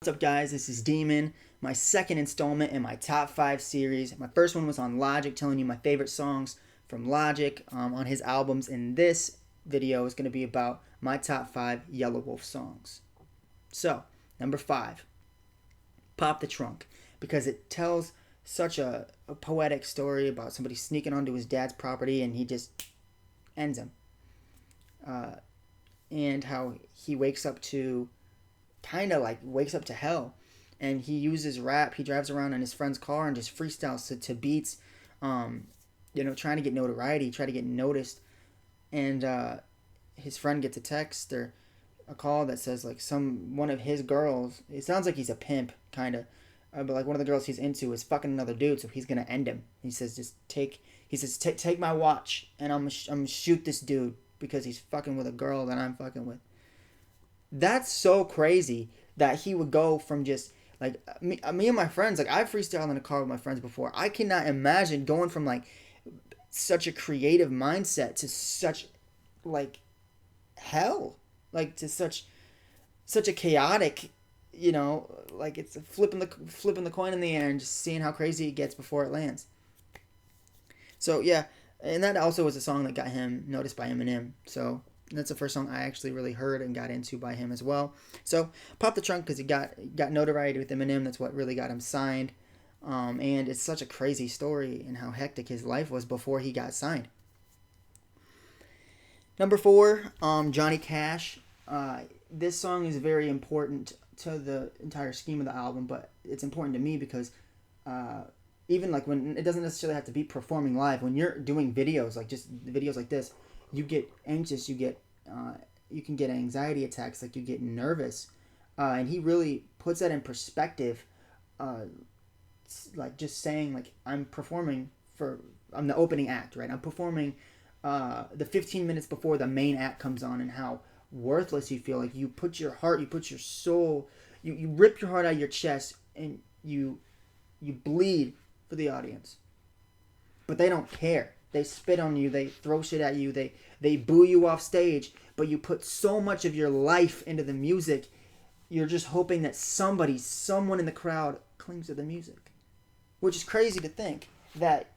What's up, guys? This is Demon, my second installment in my top 5 series. My first one was on Logic, telling you my favorite songs from Logic on his albums, and this video is going to be about my top 5 Yellawolf songs. So, number 5, Pop the Trunk, because it tells such a poetic story about somebody sneaking onto his dad's property and he just ends him. And how he wakes up to hell, and he uses rap. He drives around in his friend's car and just freestyles to beats, trying to get notoriety, try to get noticed. And his friend gets a text or a call that says like one of his girls. It sounds like he's a pimp, kind of, but like one of the girls he's into is fucking another dude, so he's gonna end him. He says, take my watch and I'm gonna shoot this dude because he's fucking with a girl that I'm fucking with. That's so crazy that he would go from just like me and my friends. Like, I've freestyled in a car with my friends before. I cannot imagine going from like such a creative mindset to such like hell, like to such a chaotic, like it's flipping the coin in the air and just seeing how crazy it gets before it lands. So yeah, and that also was a song that got him noticed by Eminem. So that's the first song I actually really heard and got into by him as well. So Pop the Trunk, because he got notoriety with Eminem. That's what really got him signed. And it's such a crazy story and how hectic his life was before he got signed. Number 4, Johnny Cash. This song is very important to the entire scheme of the album, but it's important to me because even like when it doesn't necessarily have to be performing live, when you're doing videos, like just videos like this, you get anxious, you can get anxiety attacks, like you get nervous, and he really puts that in perspective, like just saying like I'm the opening act, right? I'm performing the 15 minutes before the main act comes on, and how worthless you feel. Like you put your heart, you put your soul, you rip your heart out of your chest, and you bleed for the audience, but they don't care. They spit on you, they throw shit at you, they boo you off stage, but you put so much of your life into the music, you're just hoping that someone in the crowd clings to the music. Which is crazy to think that,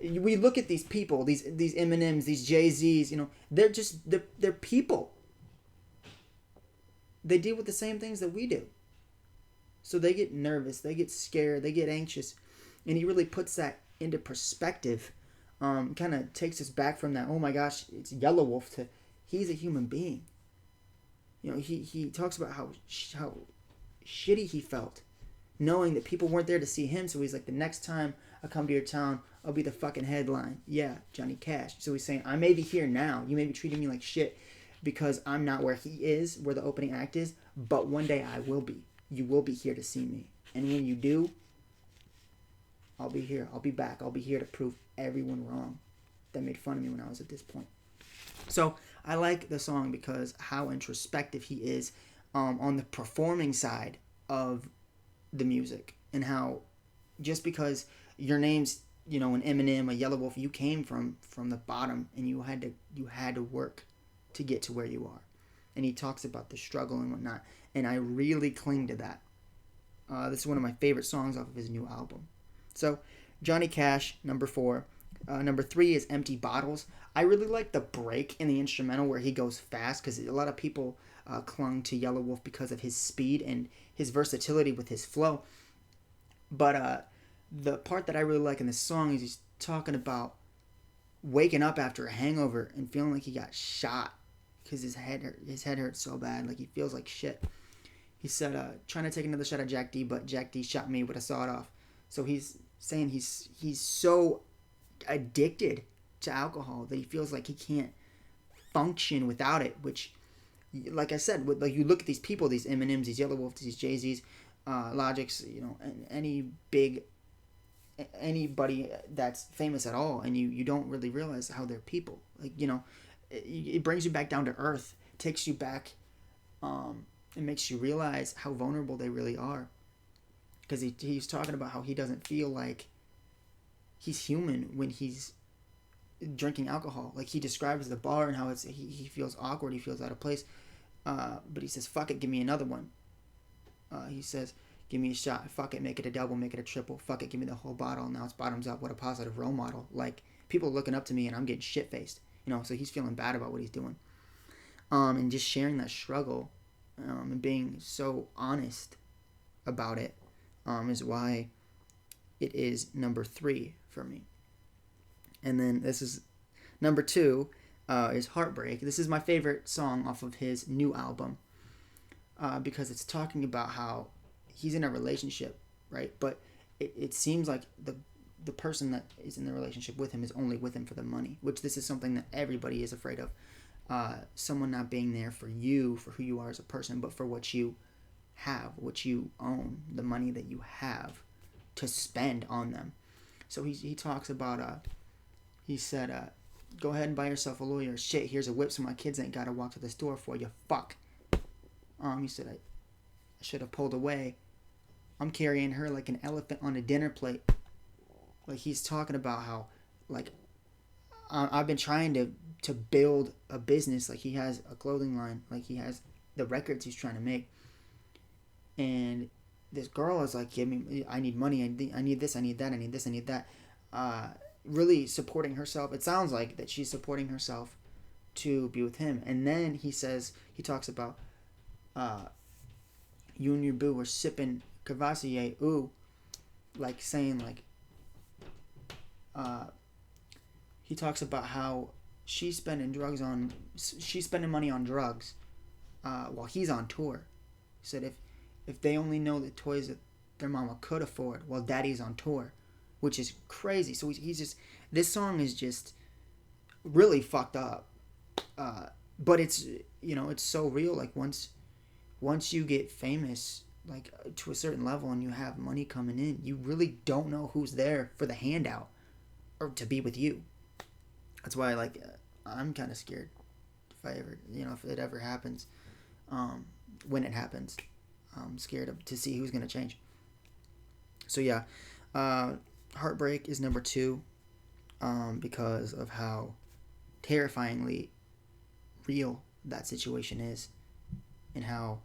we look at these people, these Eminems, these Jay-Z's, they're people. They deal with the same things that we do. So they get nervous, they get scared, they get anxious, and he really puts that into perspective, kind of takes us back from that, oh my gosh, it's Yellawolf, to he's a human being. He talks about how shitty he felt, knowing that people weren't there to see him, so he's like, the next time I come to your town, I'll be the fucking headline. Yeah, Johnny Cash. So he's saying, I may be here now, you may be treating me like shit because I'm not where he is, where the opening act is, but one day I will be. You will be here to see me, and when you do, I'll be here. I'll be back. I'll be here to prove everyone wrong that made fun of me when I was at this point. So I like the song because how introspective he is on the performing side of the music, and how just because your name's an Eminem, a Yellawolf, you came from the bottom, and you had to work to get to where you are. And he talks about the struggle and whatnot, and I really cling to that. This is one of my favorite songs off of his new album. So, Johnny Cash, number 4. Number 3 is Empty Bottles. I really like the break in the instrumental where he goes fast, because a lot of people clung to Yellawolf because of his speed and his versatility with his flow. But the part that I really like in this song is he's talking about waking up after a hangover and feeling like he got shot because his head hurts so bad, like he feels like shit. He said, trying to take another shot at Jack D, but Jack D shot me with a sawed-off. So he's saying he's so addicted to alcohol that he feels like he can't function without it, which, like I said, like you look at these people, these Eminems, these Yellawolf, these Jay-Z's, Logics, anybody that's famous at all, and you don't really realize how they're people. Like, it brings you back down to earth, takes you back, it makes you realize how vulnerable they really are. Because he's talking about how he doesn't feel like he's human when he's drinking alcohol. Like, he describes the bar and how he feels awkward, he feels out of place. But he says, fuck it, give me another one. He says, give me a shot. Fuck it, make it a double, make it a triple. Fuck it, give me the whole bottle. Now it's bottoms up. What a positive role model. Like, people are looking up to me and I'm getting shit-faced. So he's feeling bad about what he's doing. And just sharing that struggle and being so honest about it is why it is number 3 for me. And then this is number 2 is Heartbreak. This is my favorite song off of his new album because it's talking about how he's in a relationship, right? But it seems like the person that is in the relationship with him is only with him for the money, which this is something that everybody is afraid of. Someone not being there for you, for who you are as a person, but for what you have, what you own, the money that you have to spend on them. So he talks about, he said, go ahead and buy yourself a lawyer. Shit, here's a whip so my kids ain't got to walk to the store for you. Fuck. He said, I should have pulled away. I'm carrying her like an elephant on a dinner plate. Like, he's talking about how, like, I've been trying to build a business. Like, he has a clothing line. Like, he has the records he's trying to make. And this girl is like, I need money. I need this. I need that. I need this. I need that. Really supporting herself. It sounds like that she's supporting herself to be with him. And then he talks about, you and your boo were sipping Cavassier. Ooh. Like, saying, like, he talks about how she's spending money on drugs while he's on tour. He said if they only know the toys that their mama could afford while daddy's on tour, which is crazy. So he's just, this song is just really fucked up, but it's it's so real. Like, once you get famous, like, to a certain level, and you have money coming in, you really don't know who's there for the handout or to be with you. That's why, like, I'm kind of scared if it ever happens, when it happens. I'm scared to see who's going to change. So, yeah, Heartbreak is number 2 because of how terrifyingly real that situation is and how,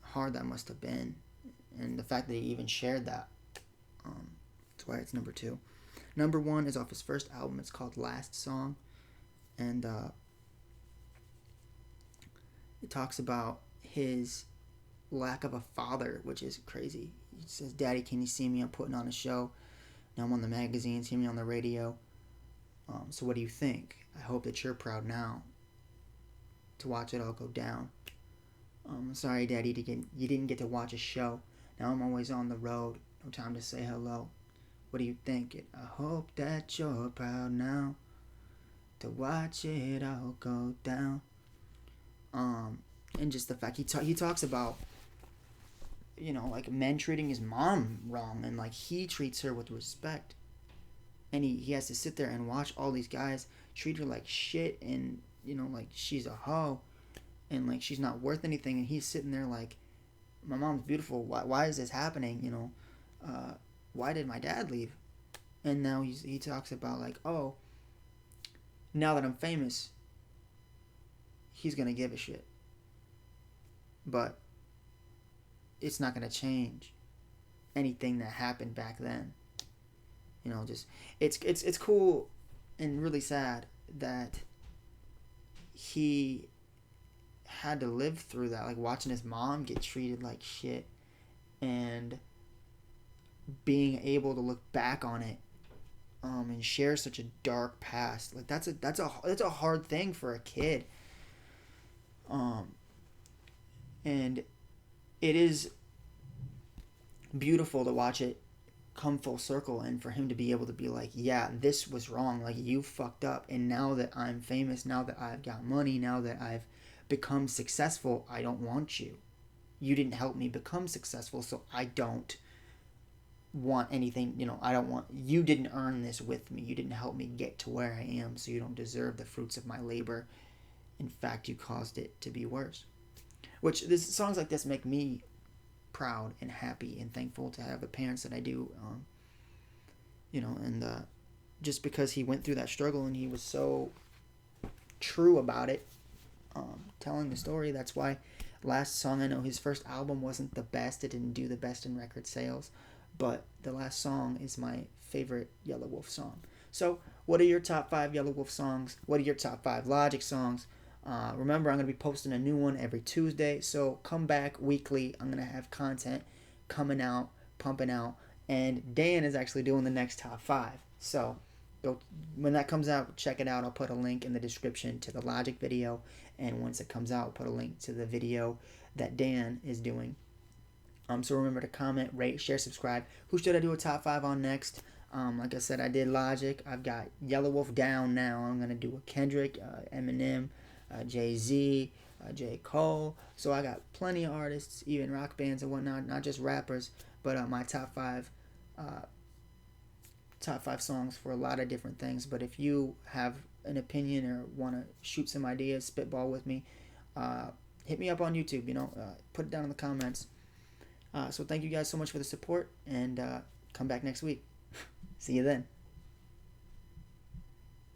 hard that must have been. And the fact that he even shared that. That's why it's number 2. Number 1 is off his first album. It's called Last Song. And it talks about his lack of a father, which is crazy. He says, Daddy, can you see me? I'm putting on a show. Now I'm on the magazines, hear me on the radio. So what do you think? I hope that you're proud now to watch it all go down. I'm sorry, Daddy, you didn't get to watch a show. Now I'm always on the road. No time to say hello. What do you think? I hope that you're proud now to watch it all go down. And just the fact he talks about, like, men treating his mom wrong, and like he treats her with respect. And he has to sit there and watch all these guys treat her like shit, and like she's a hoe, and like she's not worth anything, and he's sitting there like, my mom's beautiful. Why is this happening? Why did my dad leave? And now he talks about, like, oh, now that I'm famous, he's gonna give a shit, but it's not gonna change anything that happened back then. Just it's cool and really sad that he had to live through that, like watching his mom get treated like shit and being able to look back on it and share such a dark past. Like, that's a hard thing for a kid. And it is beautiful to watch it come full circle, and for him to be able to be like, yeah, this was wrong, like, you fucked up, and now that I'm famous, now that I've got money, now that I've become successful, I don't want you. You didn't help me become successful, so I don't want anything, I don't want, you didn't earn this with me, you didn't help me get to where I am, so you don't deserve the fruits of my labor. In fact, you caused it to be worse. Which, songs like this make me proud and happy and thankful to have the parents that I do, and just because he went through that struggle and he was so true about it, telling the story. That's why Last song, I know his first album wasn't the best. It didn't do the best in record sales. But the last song is my favorite Yellawolf song. So, what are your top 5 Yellawolf songs? What are your top 5 Logic songs? Remember, I'm going to be posting a new one every Tuesday. So, come back weekly. I'm going to have content coming out, pumping out. And Dan is actually doing the next top 5. So, go when that comes out, check it out. I'll put a link in the description to the Logic video. And once it comes out, I'll put a link to the video that Dan is doing. So remember to comment, rate, share, subscribe. Who should I do a top 5 on next? Like I said, I did Logic. I've got Yellawolf down now. I'm going to do a Kendrick, Eminem, Jay-Z, J. Cole. So I got plenty of artists, even rock bands and whatnot, not just rappers, but my top 5 songs for a lot of different things. But if you have an opinion or want to shoot some ideas, spitball with me, hit me up on YouTube, put it down in the comments. So thank you guys so much for the support, and come back next week. See you then.